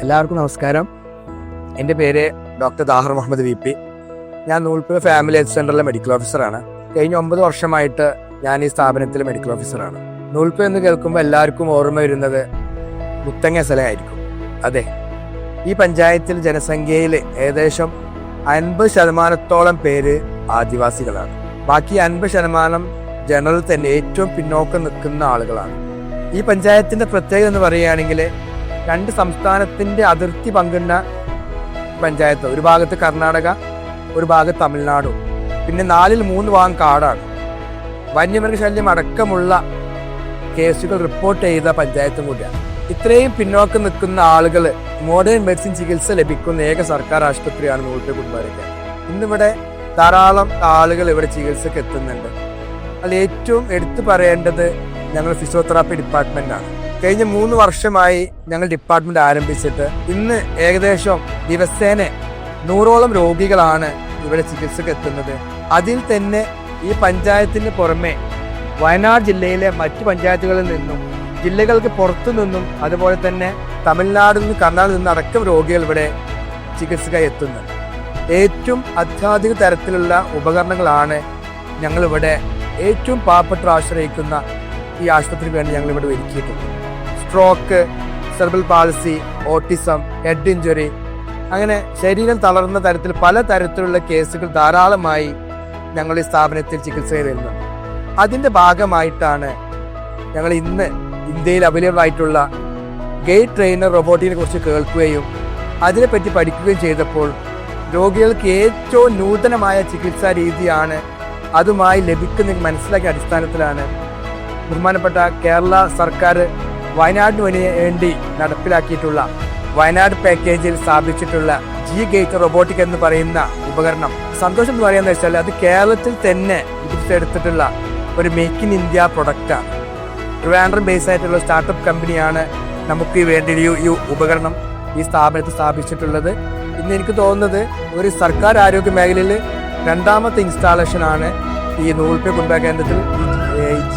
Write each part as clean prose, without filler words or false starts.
എല്ലാവർക്കും നമസ്കാരം. എൻ്റെ പേര് ഡോക്ടർ ദാഹർ മുഹമ്മദ് VP. ഞാൻ നൂൽപ്പുഴ ഫാമിലി ഹെൽത്ത് സെൻ്ററിലെ മെഡിക്കൽ ഓഫീസറാണ്. കഴിഞ്ഞ 9 വർഷമായിട്ട് ഞാൻ ഈ സ്ഥാപനത്തിലെ മെഡിക്കൽ ഓഫീസറാണ്. നൂൽപ്പുഴ എന്ന് കേൾക്കുമ്പോൾ എല്ലാവർക്കും ഓർമ്മ വരുന്നത് മുത്തങ്ങ സ്ഥലമായിരിക്കും. അതെ, ഈ പഞ്ചായത്തിൽ ജനസംഖ്യയിൽ ഏകദേശം 50% പേര് ആദിവാസികളാണ്. ബാക്കി 50% ജനറൽ തന്നെ ഏറ്റവും പിന്നോക്കം നിൽക്കുന്ന ആളുകളാണ്. ഈ പഞ്ചായത്തിൻ്റെ പ്രത്യേകത എന്ന് പറയുകയാണെങ്കിൽ 2 സംസ്ഥാനത്തിൻ്റെ അതിർത്തി പങ്കിടുന്ന പഞ്ചായത്ത്. ഒരു ഭാഗത്ത് കർണാടക, ഒരു ഭാഗത്ത് തമിഴ്നാടും, പിന്നെ 4ൽ 3 ഭാഗം കാടാണ്. വന്യമൃഗശല്യം അടക്കമുള്ള കേസുകൾ റിപ്പോർട്ട് ചെയ്ത പഞ്ചായത്തും കൂടിയാണ്. ഇത്രയും പിന്നോക്കം നിൽക്കുന്ന ആളുകൾ മോഡേൺ മെഡിസിൻ ചികിത്സ ലഭിക്കുന്ന ഏക സർക്കാർ ആശുപത്രിയാണ് നൂൽപ്പുഴ കുടുംബാരോഗ്യം. ഇന്നിവിടെ ധാരാളം ആളുകൾ ഇവിടെ ചികിത്സക്ക് എത്തുന്നുണ്ട്. അതിൽ ഏറ്റവും എടുത്തു പറയേണ്ടത് ഞങ്ങൾ ഫിസിയോതെറാപ്പി ഡിപ്പാർട്ട്മെന്റാണ്. കഴിഞ്ഞ 3 വർഷമായി ഞങ്ങൾ ഡിപ്പാർട്ട്മെന്റ് ആരംഭിച്ചിട്ട് ഇന്ന് ഏകദേശം ദിവസേന 100ഓളം രോഗികളാണ് ഇവിടെ ചികിത്സക്ക് എത്തുന്നത്. അതിൽ തന്നെ ഈ പഞ്ചായത്തിന് പുറമെ വയനാട് ജില്ലയിലെ മറ്റു പഞ്ചായത്തുകളിൽ നിന്നും, ജില്ലകൾക്ക് പുറത്തു നിന്നും, അതുപോലെ തന്നെ തമിഴ്നാടിൽ നിന്നും കർണാടകയിൽ നിന്നും അടക്കം രോഗികൾ ഇവിടെ ചികിത്സക്കായി എത്തുന്നുണ്ട്. ഏറ്റവും അത്യാധുനിക തരത്തിലുള്ള ഉപകരണങ്ങളാണ് ഞങ്ങളിവിടെ ഏറ്റവും പാവപ്പെട്ട ആശ്രയിക്കുന്ന ഈ ആശുപത്രിക്ക് വേണ്ടി ഞങ്ങളിവിടെ ഒരുക്കിയിട്ടുണ്ട്. Stroke, cerebral palsy, autism, head injury, അങ്ങനെ ശരീരം തളർന്ന തരത്തിൽ പല തരത്തിലുള്ള കേസുകൾ ധാരാളമായി ഞങ്ങൾ ഈ സ്ഥാപനത്തിൽ ചികിത്സ വരുന്നുണ്ട്. അതിൻ്റെ ഭാഗമായിട്ടാണ് ഞങ്ങൾ ഇന്ന് ഇന്ത്യയിൽ അവൈലബിൾ ആയിട്ടുള്ള ഗൈഡ് ട്രെയിനർ റോബോട്ടിനെ കുറിച്ച് കേൾക്കുകയും അതിനെപ്പറ്റി പഠിക്കുകയും ചെയ്തപ്പോൾ രോഗികൾക്ക് ഏറ്റവും നൂതനമായ ചികിത്സാ രീതിയാണ് അതുമായി ലഭിക്കുന്ന മനസ്സിലാക്കിയ അടിസ്ഥാനത്തിലാണ് ബഹുമാനപ്പെട്ട കേരള സർക്കാർ വയനാടിന് വേണ്ടി നടപ്പിലാക്കിയിട്ടുള്ള വയനാട് പാക്കേജിൽ സ്ഥാപിച്ചിട്ടുള്ള G-Gate റോബോട്ടിക് എന്ന് പറയുന്ന ഉപകരണം. സന്തോഷം എന്ന് പറയുന്നത് വെച്ചാൽ അത് കേരളത്തിൽ തന്നെ എടുത്തിട്ടുള്ള ഒരു മേക്ക് ഇൻ ഇന്ത്യ പ്രൊഡക്റ്റാണ്. ട്രിവാൻഡ്രം ബേസ് ആയിട്ടുള്ള സ്റ്റാർട്ടപ്പ് കമ്പനിയാണ് നമുക്ക് വേണ്ടി ഈ ഉപകരണം ഈ സ്ഥാപനത്തിൽ സ്ഥാപിച്ചിട്ടുള്ളത്. ഇന്ന് എനിക്ക് തോന്നുന്നത് ഒരു സർക്കാർ ആരോഗ്യ മേഖലയിൽ 2ാമത്തെ ഇൻസ്റ്റാളേഷനാണ് ഈ നൂൽപ്പുഴ കുടുംബ കേന്ദ്രത്തിൽ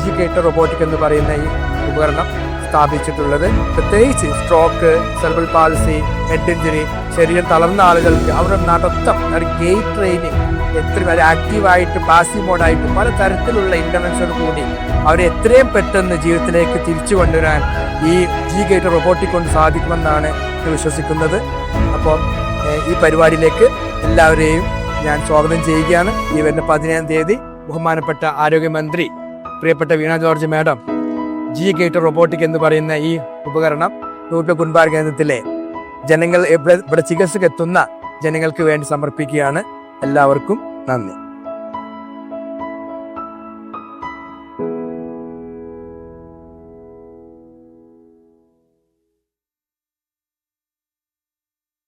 G-Gate റോബോട്ടിക് എന്ന് പറയുന്ന ഈ ഉപകരണം സ്ഥാപിച്ചിട്ടുള്ളത്. പ്രത്യേകിച്ച് stroke, cerebral palsy, head injury, ശരീരം തളർന്ന ആളുകൾക്ക് അവരുടെ നടത്തം, ഗെയ്റ്റ് ട്രെയിനിങ്, എത്ര ആക്റ്റീവായിട്ട് പാസീവ് മോഡായിട്ട് പല തരത്തിലുള്ള ഇന്റർവെൻഷൻ കൂടി അവരെ എത്രയും പെട്ടെന്ന് ജീവിതത്തിലേക്ക് തിരിച്ചു കൊണ്ടുവരാൻ ഈ G-Gate റോബോട്ടിക് കൊണ്ട് സാധിക്കുമെന്നാണ് വിശ്വസിക്കുന്നത്. അപ്പോൾ ഈ പരിപാടിയിലേക്ക് എല്ലാവരെയും ഞാൻ സ്വാഗതം ചെയ്യുകയാണ്. ഈ വരുന്ന 15-ാം തീയതി ബഹുമാനപ്പെട്ട ആരോഗ്യമന്ത്രി പ്രിയപ്പെട്ട വീണ ജോർജ് മാഡം G-Gate റോബോട്ടിക് എന്ന് പറയുന്ന ഈ ഉപകരണം നൂൽപ്പുഴ കുടുംബാരോഗ്യ കേന്ദ്രത്തിലെ ജനങ്ങൾ ഇവിടെ ചികിത്സക്ക് എത്തുന്ന ജനങ്ങൾക്ക് വേണ്ടി സമർപ്പിക്കുകയാണ്. എല്ലാവർക്കും നന്ദി.